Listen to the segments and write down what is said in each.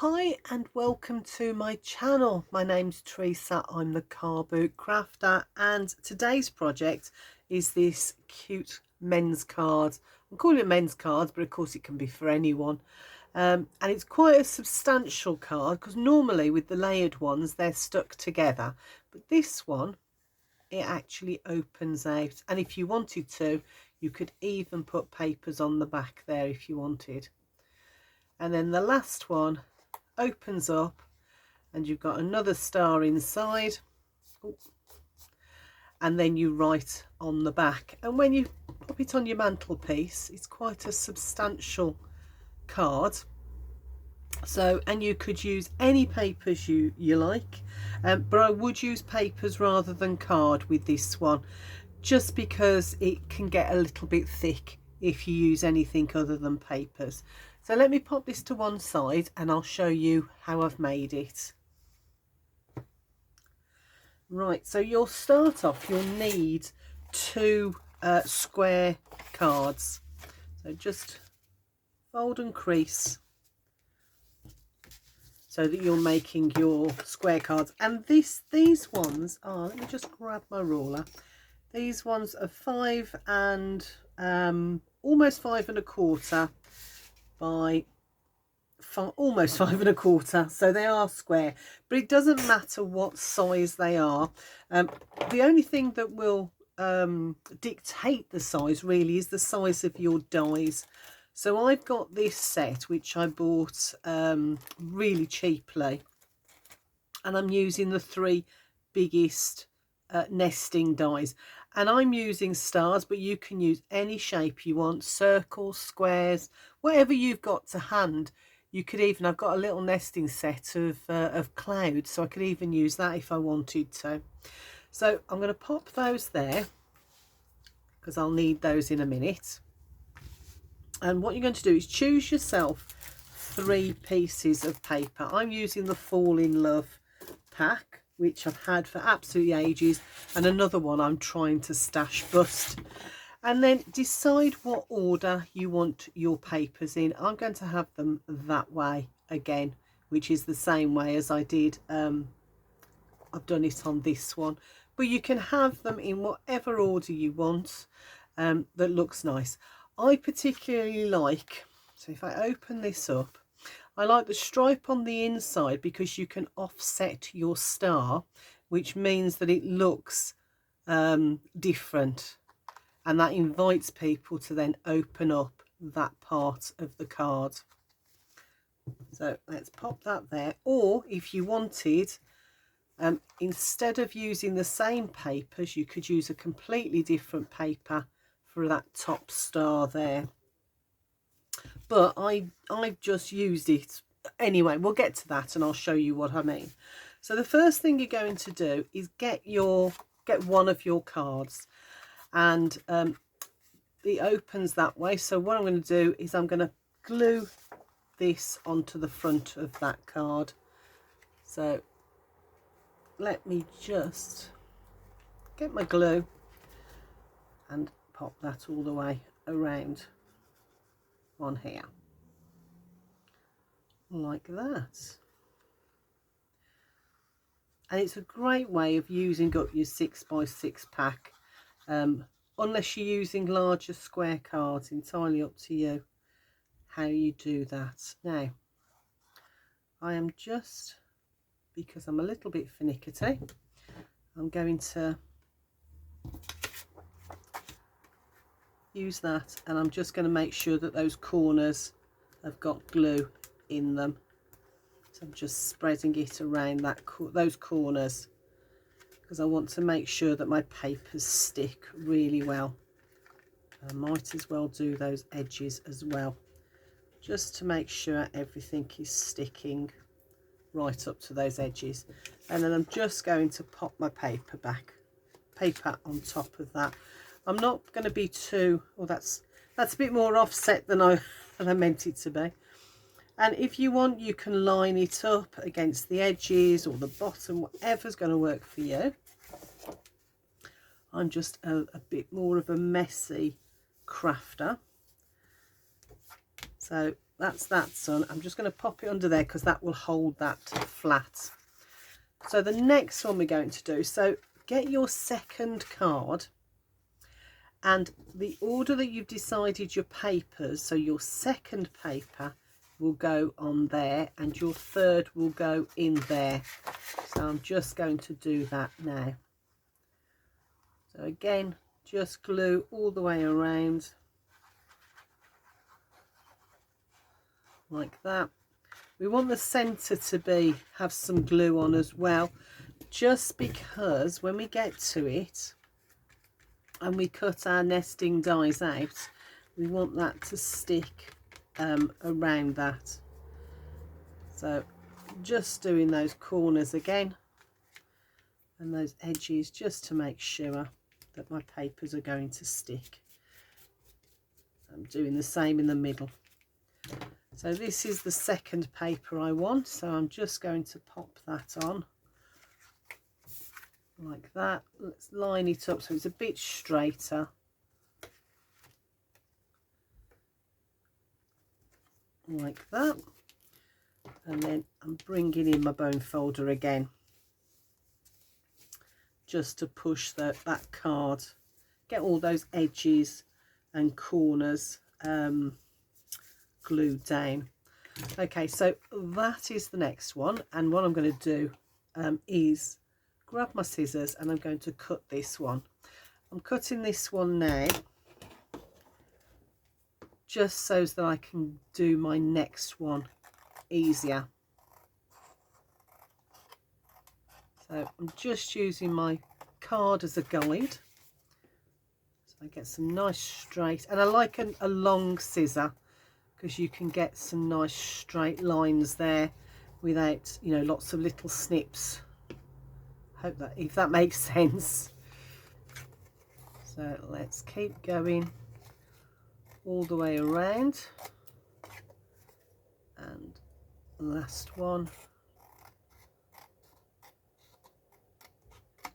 Hi and welcome to my channel. My name's Teresa. I'm the Car Boot Crafter, and today's project is this cute men's card. I'm calling it men's cards, but of course it can be for anyone. And it's quite a substantial card because normally with the layered ones they're stuck together, but this one, it actually opens out, and if you wanted to you could even put papers on the back there if you wanted. And then the last one opens up and you've got another star inside. Ooh. And then you write on the back, and when you pop it on your mantelpiece, it's quite a substantial card. So, and you could use any papers you like, but I would use papers rather than card with this one, just because it can get a little bit thick if you use anything other than papers. So let me pop this to one side and I'll show you how I've made it. Right, so you'll start off, you'll need two square cards. So just fold and crease so that you're making your square cards. And these ones are, let me just grab my ruler. These ones are 5 and almost 5 1/4 by almost 5 1/4, so they are square, but it doesn't matter what size they are. The only thing that will dictate the size really is the size of your dies. So I've got this set which I bought really cheaply, and I'm using the 3 biggest nesting dies, and I'm using stars, but you can use any shape you want, circles, squares, whatever you've got to hand. You could even, I've got a little nesting set of clouds, so I could even use that if I wanted to. So I'm going to pop those there because I'll need those in a minute. And what you're going to do is choose yourself 3 pieces of paper. I'm using the Fall in Love pack, which I've had for absolutely ages, and another one I'm trying to stash bust. And then decide what order you want your papers in. I'm going to have them that way again, which is the same way as I did. I've done it on this one, but you can have them in whatever order you want that looks nice. I particularly like, so if I open this up, I like the stripe on the inside because you can offset your star, which means that it looks different, and that invites people to then open up that part of the card. So let's pop that there. Or if you wanted, instead of using the same papers, you could use a completely different paper for that top star there. But I've just used it anyway. We'll get to that and I'll show you what I mean. So the first thing you're going to do is get one of your cards, and it opens that way. So what I'm going to do is I'm going to glue this onto the front of that card. So let me just get my glue and pop that all the way around on here like that. And it's a great way of using up your 6x6 pack, unless you're using larger square cards. Entirely up to you how you do that. Now I am just, because I'm a little bit finicky, I'm going to use that, and I'm just going to make sure that those corners have got glue in them. So I'm just spreading it around those corners, because I want to make sure that my papers stick really well. I might as well do those edges as well, just to make sure everything is sticking right up to those edges. And then I'm just going to pop my paper on top of that. I'm not going to be too, well, that's a bit more offset than I meant it to be. And if you want, you can line it up against the edges or the bottom, whatever's going to work for you. I'm just a bit more of a messy crafter. So that's that done. I'm just going to pop it under there because that will hold that flat. So the next one we're going to do, so get your second card, and the order that you've decided your papers, so your second paper will go on there and your third will go in there. So I'm just going to do that now. So again, just glue all the way around like that. We want the centre to have some glue on as well, just because when we get to it and we cut our nesting dies out, we want that to stick around that. So just doing those corners again and those edges just to make sure that my papers are going to stick. I'm doing the same in the middle. So this is the second paper I want, so I'm just going to pop that on like that. Let's line it up so it's a bit straighter. Like that. And then I'm bringing in my bone folder again, just to push that card, get all those edges and corners glued down. Okay, so that is the next one, and what I'm going to do is grab my scissors and I'm going to cut this one. I'm cutting this one now just so that I can do my next one easier. So I'm just using my card as a guide, so I get some nice straight, and I like a long scissor because you can get some nice straight lines there without, you know, lots of little snips. Hope that, if that makes sense. So let's keep going all the way around, and last one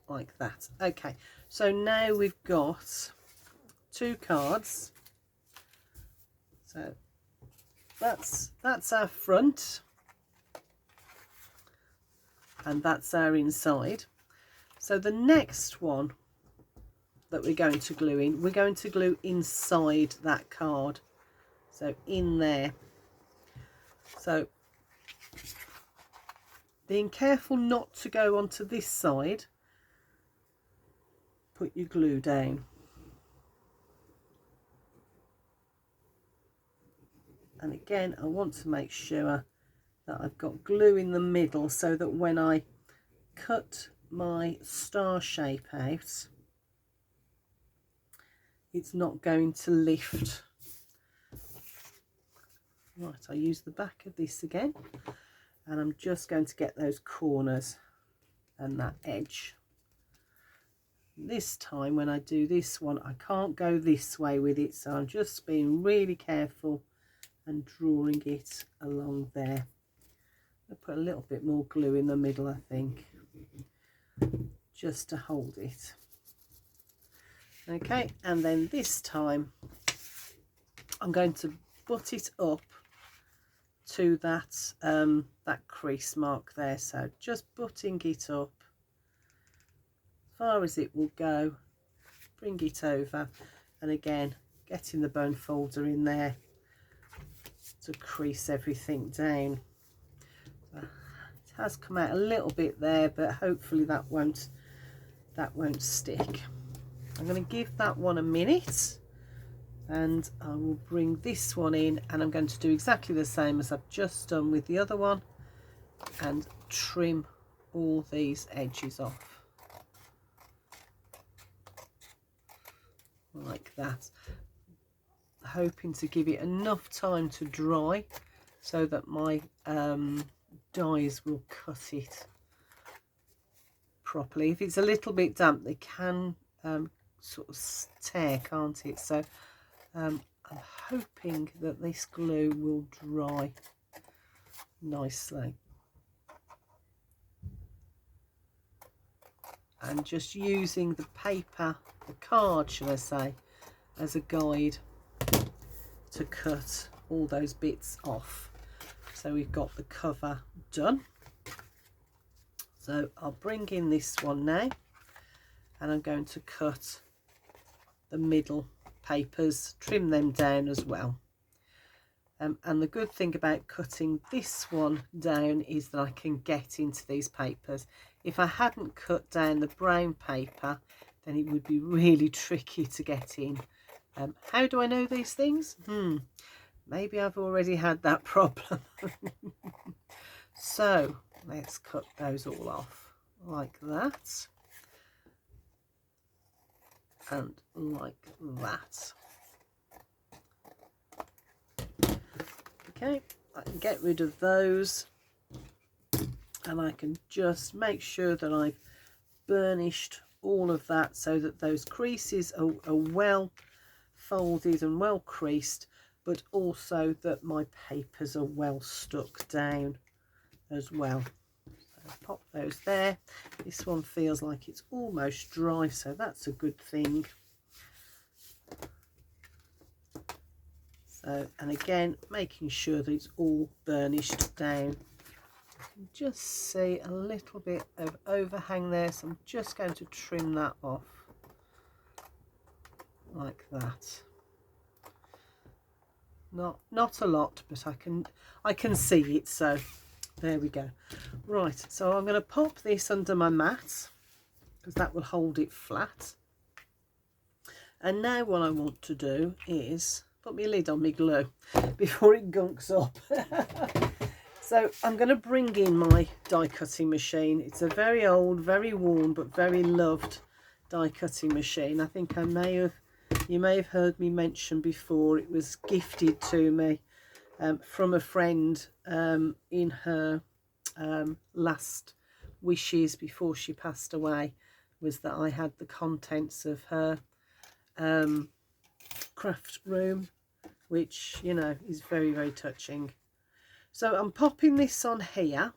like that. Okay, so now we've got 2 cards. So that's our front and that's our inside. So the next one that we're going to glue in, we're going to glue inside that card, so in there. So being careful not to go onto this side, put your glue down. And again, I want to make sure that I've got glue in the middle so that when I cut my star shape out, it's not going to lift. Right, I use the back of this again, and I'm just going to get those corners and that edge. This time when I do this one, I can't go this way with it, so I'm just being really careful and drawing it along there. I'll put a little bit more glue in the middle, I think, just to hold it. Okay, and then this time I'm going to butt it up to that that crease mark there. So just butting it up as far as it will go, bring it over, and again getting the bone folder in there to crease everything down. It has come out a little bit there, but hopefully that won't stick. I'm going to give that one a minute, and I will bring this one in, and I'm going to do exactly the same as I've just done with the other one and trim all these edges off like that, hoping to give it enough time to dry so that my dies will cut it properly. If it's a little bit damp, they can sort of tear, can't it? So I'm hoping that this glue will dry nicely, and just using the paper, the card should I say, as a guide to cut all those bits off. So we've got the cover done. So I'll bring in this one now, and I'm going to cut the middle papers, trim them down as well. And the good thing about cutting this one down is that I can get into these papers. If I hadn't cut down the brown paper, then it would be really tricky to get in. How do I know these things? Maybe I've already had that problem. So let's cut those all off like that and like that. Okay, I can get rid of those, and I can just make sure that I've burnished all of that so that those creases are well folded and well creased, but also that my papers are well stuck down as well. So pop those there. This one feels like it's almost dry, so that's a good thing. So, and again, making sure that it's all burnished down. You can just see a little bit of overhang there, so I'm just going to trim that off like that. Not a lot, but I can see it, so there we go. Right, so I'm going to pop this under my mat because that will hold it flat. And now what I want to do is put my lid on my glue before it gunks up. So I'm going to bring in my die cutting machine. It's a very old, very worn, but very loved die cutting machine. I think you may have heard me mention before, it was gifted to me from a friend in her last wishes before she passed away, was that I had the contents of her craft room, which, you know, is very, very touching. So I'm popping this on here,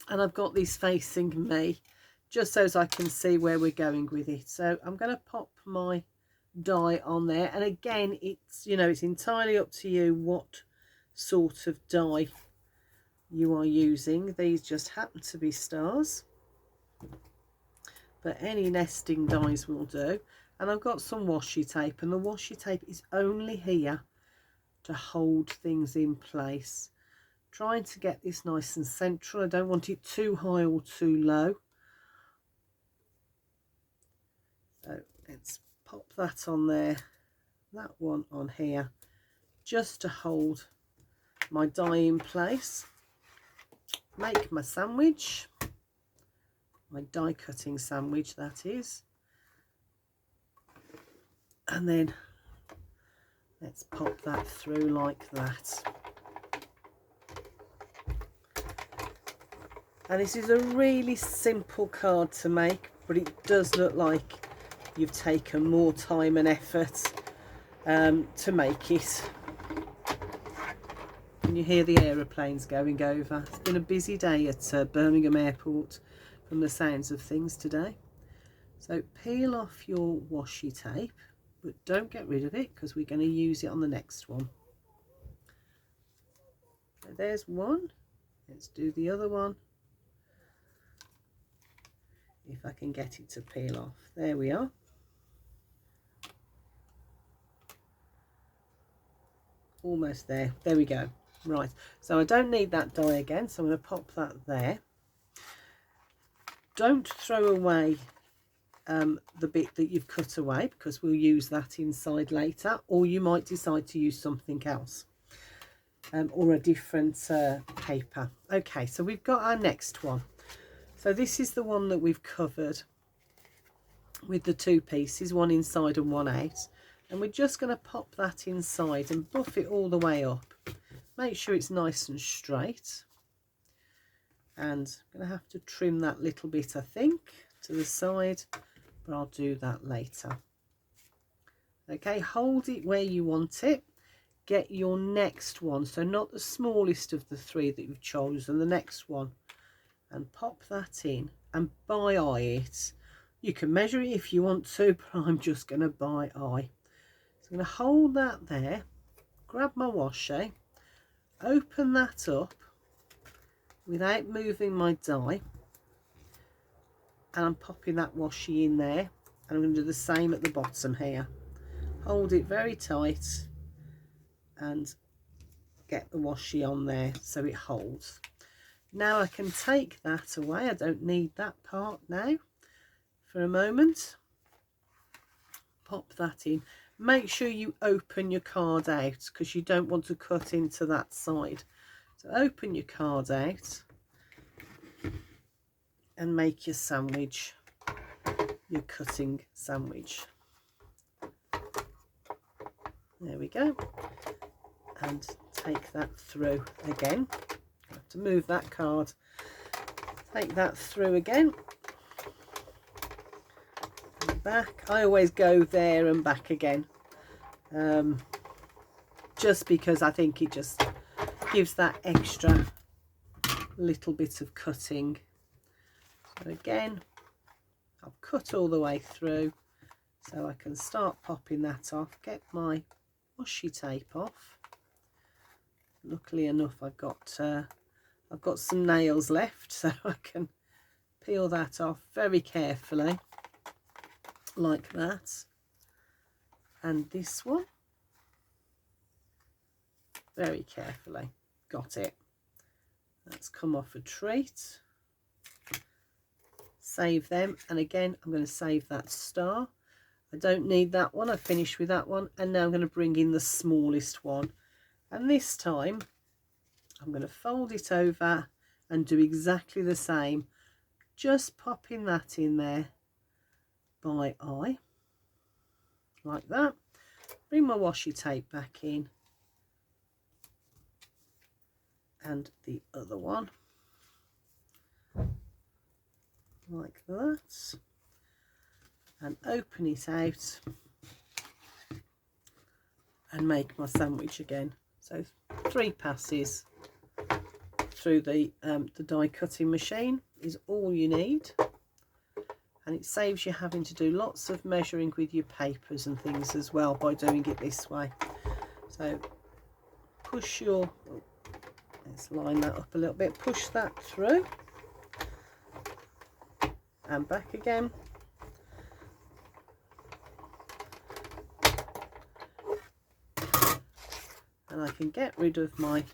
and I've got this facing me just so as I can see where we're going with it. So I'm going to pop my die on there, and again, it's, you know, it's entirely up to you what sort of die you are using. These just happen to be stars, but any nesting dies will do. And I've got some washi tape, and the washi tape is only here to hold things in place. Trying to get this nice and central. I don't want it too high or too low. So let's pop that on there, that one on here, just to hold my die in place. Make my sandwich, my die cutting sandwich that is, and then let's pop that through like that. And this is a really simple card to make, but it does look like you've taken more time and effort to make it. And you hear the aeroplanes going over. It's been a busy day at Birmingham Airport from the sounds of things today. So peel off your washi tape, but don't get rid of it because we're going to use it on the next one. So there's one. Let's do the other one. If I can get it to peel off. There we are. Almost there. There we go. Right, so I don't need that die again, so I'm going to pop that there. Don't throw away the bit that you've cut away, because we'll use that inside later, or you might decide to use something else or a different paper. Okay, so we've got our next one. So this is the one that we've covered with the two pieces, one inside and one out, and we're just going to pop that inside and buff it all the way up. Make sure it's nice and straight, and I'm going to have to trim that little bit, I think, to the side, but I'll do that later. Okay, hold it where you want it. Get your next one, so not the smallest of the three that you've chosen, the next one, and pop that in and by eye it. You can measure it if you want to, but I'm just going to by eye. So I'm going to hold that there, grab my washi, open that up without moving my die, and I'm popping that washi in there, and I'm going to do the same at the bottom here. Hold it very tight and get the washi on there so it holds. Now I can take that away. I don't need that part now for a moment. Pop that in. Make sure you open your card out because you don't want to cut into that side. So open your card out and make your sandwich, your cutting sandwich. There we go. And take that through again. I have to move that card. Take that through again. And back. I always go there and back again. Just because I think it just gives that extra little bit of cutting. So again, I've cut all the way through, so I can start popping that off. Get my washi tape off. Luckily enough, I've got some nails left, so I can peel that off very carefully, like that. And this one, very carefully. Got it. That's come off a treat. Save them, and again I'm going to save that star. I don't need that one. I finished with that one, and now I'm going to bring in the smallest one, and this time I'm going to fold it over and do exactly the same, just popping that in there by eye like that. Bring my washi tape back in, and the other one like that, and open it out and make my sandwich again. So 3 passes through the die cutting machine is all you need, and it saves you having to do lots of measuring with your papers and things as well by doing it this way. So push your, let's line that up a little bit, push that through and back again. And I can get rid of my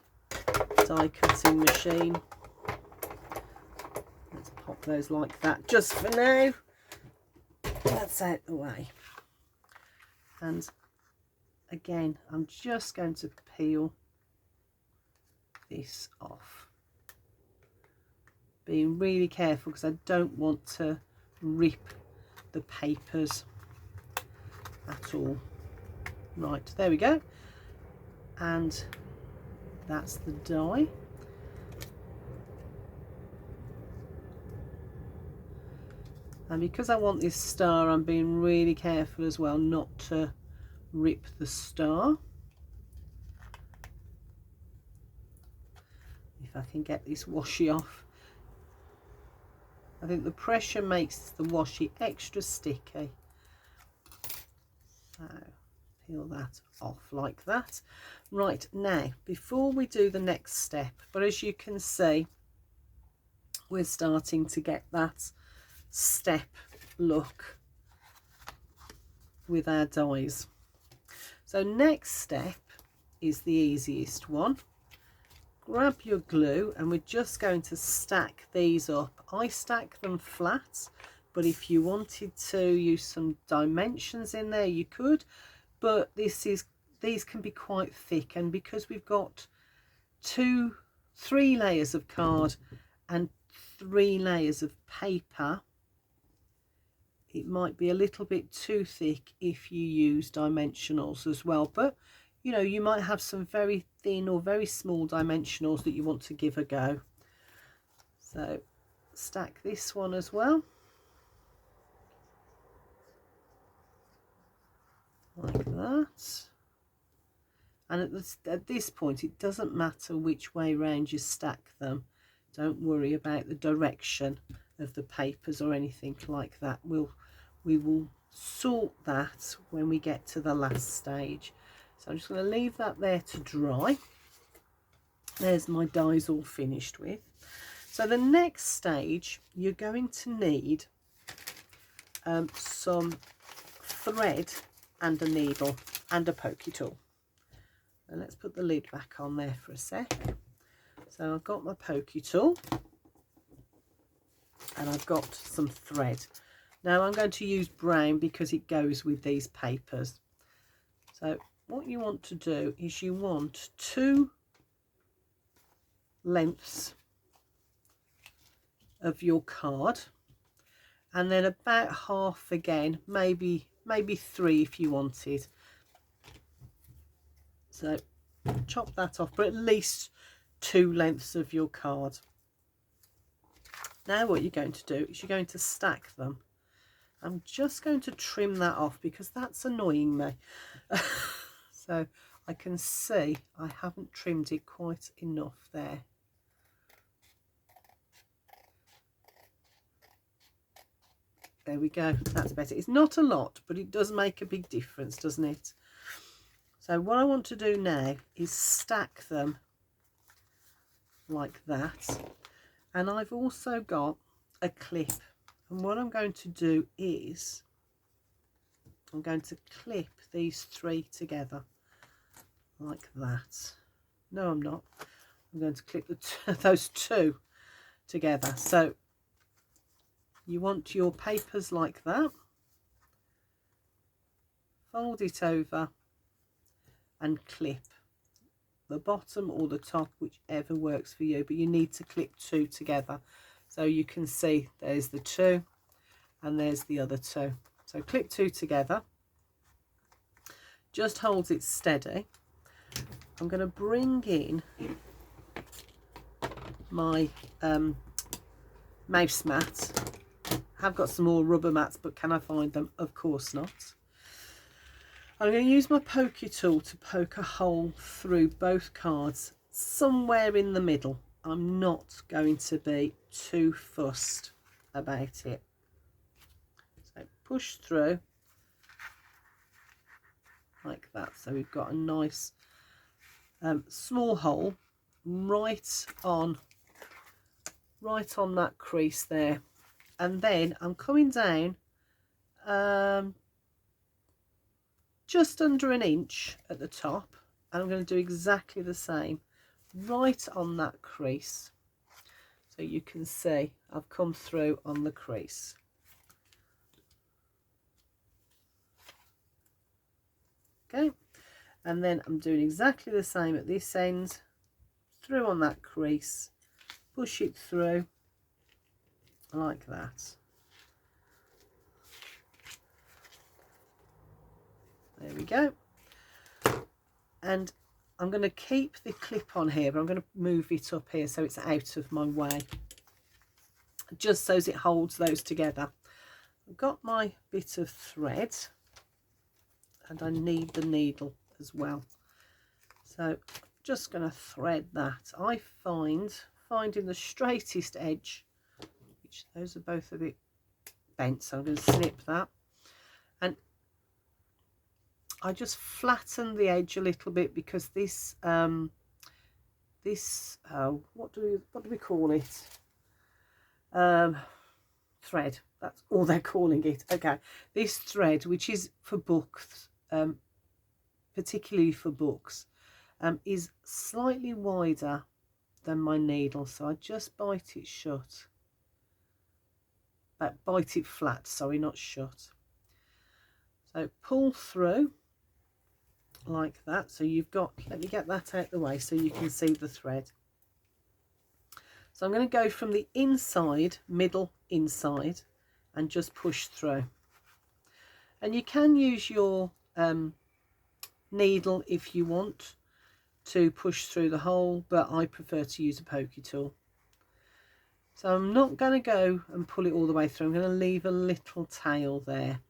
die cutting machine. Let's pop those like that just for now. That's out the way. And again, I'm just going to peel this off, being really careful because I don't want to rip the papers at all. Right, there we go, and that's the die. And because I want this star, I'm being really careful as well not to rip the star. If I can get this washi off. I think the pressure makes the washi extra sticky. So peel that off like that. Right, now before we do the next step, but as you can see, we're starting to get that step look with our dies. So next step is the easiest one. Grab your glue, and we're just going to stack these up. I stack them flat, but if you wanted to use some dimensions in there you could, but these can be quite thick, and because we've got 3 layers of card and 3 layers of paper, it might be a little bit too thick if you use dimensionals as well. But you know, you might have some very thin or very small dimensionals that you want to give a go. So stack this one as well, like that. And at this point, it doesn't matter which way round you stack them. Don't worry about the direction of the papers or anything like that. We will sort that when we get to the last stage. So I'm just going to leave that there to dry. There's my dies all finished with. So the next stage, you're going to need some thread and a needle and a pokey tool. And let's put the lid back on there for a sec. So I've got my pokey tool and I've got some thread. Now I'm going to use brown because it goes with these papers. So what you want to do is you want 2 lengths of your card, and then about half again, maybe 3 if you wanted. So chop that off, but at least 2 lengths of your card. Now what you're going to do is you're going to stack them. I'm just going to trim that off because that's annoying me. So I can see I haven't trimmed it quite enough there. There we go, that's better. It's not a lot, but it does make a big difference, doesn't it? So what I want to do now is stack them like that. And I've also got a clip. And what I'm going to do is I'm going to clip these 3 together like that. No, I'm not. I'm going to clip those 2 together. So you want your papers like that. Fold it over and clip the bottom or the top, whichever works for you, but you need to clip 2 together. So you can see there's the 2 and there's the other 2. So clip 2 together, just hold it steady. I'm going to bring in my mouse mat. I have got some more rubber mats, but can I find them? Of course not. I'm going to use my pokey tool to poke a hole through both cards, somewhere in the middle. I'm not going to be too fussed about it. So push through like that. So we've got a nice small hole right on that crease there. And then I'm coming down just under an inch at the top, and I'm going to do exactly the same right on that crease, so you can see I've come through on the crease. Okay, and then I'm doing exactly the same at this end, through on that crease, push it through like that. There we go. And I'm going to keep the clip on here, but I'm going to move it up here so it's out of my way, just so as it holds those together. I've got my bit of thread and I need the needle as well. So I'm just going to thread that. I finding the straightest edge, which those are both a bit bent, so I'm going to snip that. And I just flatten the edge a little bit because this what do we call it? Thread. That's all they're calling it. Okay, this thread, which is for books, particularly for books, is slightly wider than my needle, so I just bite it shut. Bite it flat, sorry, not shut. So pull through like that. So you've got, let me get that out the way so you can see the thread. So I'm going to go from the inside, middle inside, and just push through. And you can use your needle if you want to push through the hole, but I prefer to use a pokey tool. So I'm not going to go and pull it all the way through. I'm going to leave a little tail there.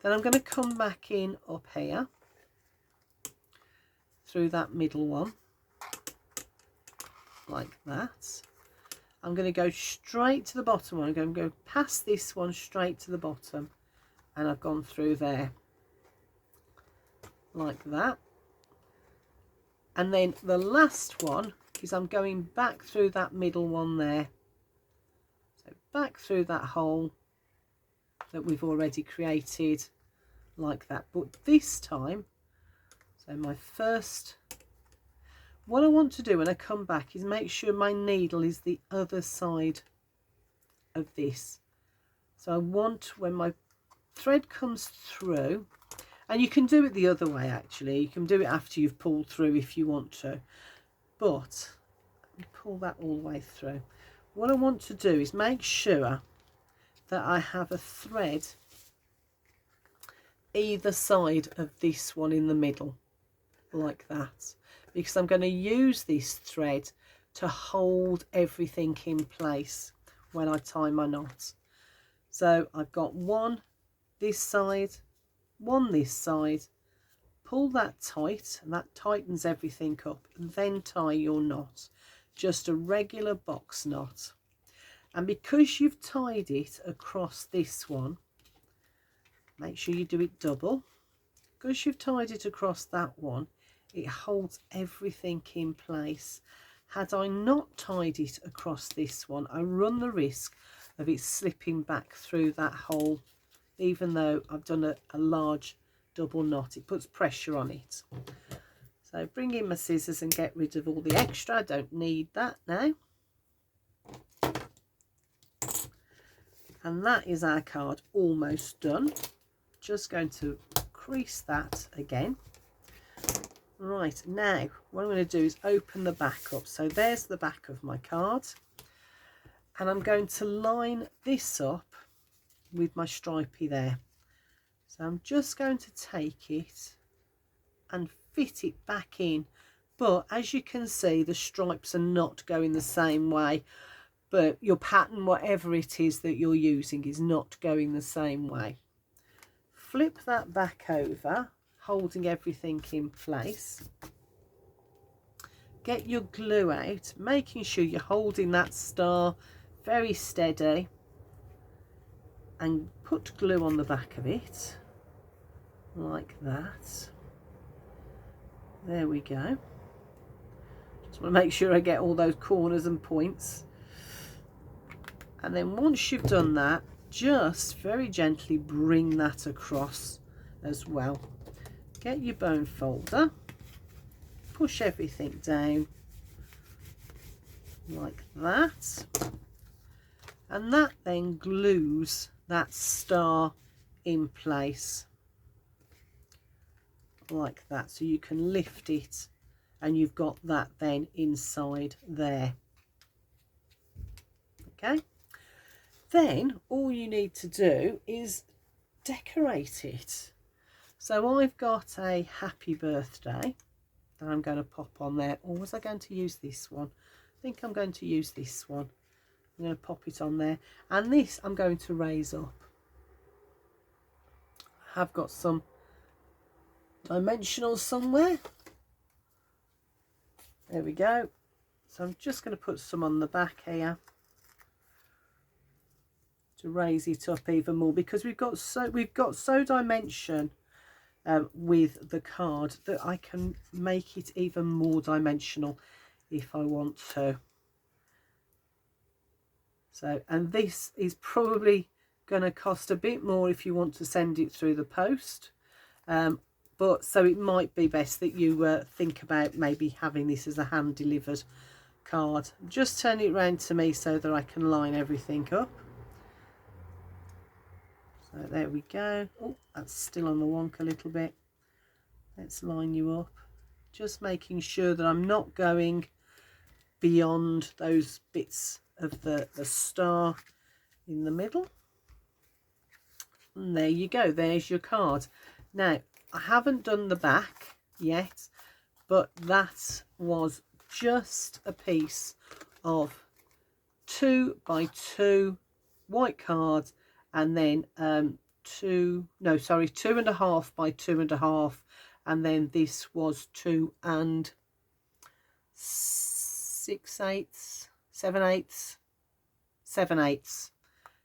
Then I'm going to come back in up here through that middle one like that. I'm going to go straight to the bottom one. I'm going to go past this one straight to the bottom, and I've gone through there like that. And then the last one is I'm going back through that middle one there. So back through that hole that we've already created like that. But this time, so my first, what I want to do when I come back is make sure my needle is the other side of this. So I want, when my thread comes through, and you can do it the other way actually, you can do it after you've pulled through if you want to, but pull that all the way through. What I want to do is make sure that I have a thread either side of this one in the middle, like that, because I'm going to use this thread to hold everything in place when I tie my knot. So I've got one this side, one this side, pull that tight, and that tightens everything up, and then tie your knot, just a regular box knot. And because you've tied it across this one, make sure you do it double. Because you've tied it across that one, it holds everything in place. Had I not tied it across this one, I run the risk of it slipping back through that hole, even though I've done a large double knot. It puts pressure on it. So bring in my scissors and get rid of all the extra. I don't need that now. And that is our card almost done. Just going to crease that again. Right, now what I'm going to do is open the back up. So there's the back of my card, and I'm going to line this up with my stripey there. So I'm just going to take it and fit it back in, but as you can see, the stripes are not going the same way, but your pattern, whatever it is that you're using, is not going the same way. Flip that back over, holding everything in place. Get your glue out, making sure you're holding that star very steady, and put glue on the back of it like that. There we go. Just want to make sure I get all those corners and points. And then once you've done that, just very gently bring that across as well. Get your bone folder, push everything down like that, and that then glues that star in place like that, so you can lift it and you've got that then inside there. Okay, then all you need to do is decorate it. So I've got a happy birthday that I'm going to pop on there. Or was I going to use this one? I think I'm going to use this one. I'm going to pop it on there, and this I'm going to raise up. I have got some dimensionals somewhere. There we go. So I'm just going to put some on the back here to raise it up even more, because we've got so dimension with the card that I can make it even more dimensional if I want to. So, and this is probably going to cost a bit more if you want to send it through the post, but so it might be best that you think about maybe having this as a hand delivered card. Just turn it round to me so that I can line everything up. So there we go. Oh, that's still on the wonk a little bit. Let's line you up, just making sure that I'm not going beyond those bits of the star in the middle. And there you go, there's your card. Now I haven't done the back yet, but that was just a piece of 2 by 2 white cards, and then 2.5 by 2.5, and then this was 2 and 6/8, 7/8, 7/8,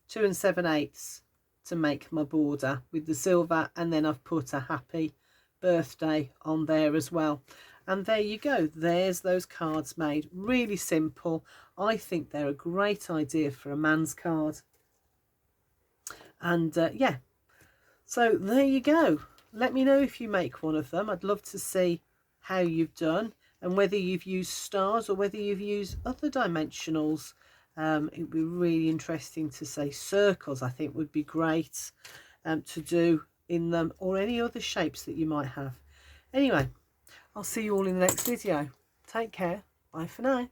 2 and 7/8 to make my border with the silver, and then I've put a happy birthday on there as well. And there you go, there's those cards made. Really simple. I think they're a great idea for a man's card. And yeah, so there you go. Let me know if you make one of them. I'd love to see how you've done and whether you've used stars or whether you've used other dimensionals. It would be really interesting to say circles. I think would be great to do in them, or any other shapes that you might have. Anyway, I'll see you all in the next video. Take care. Bye for now.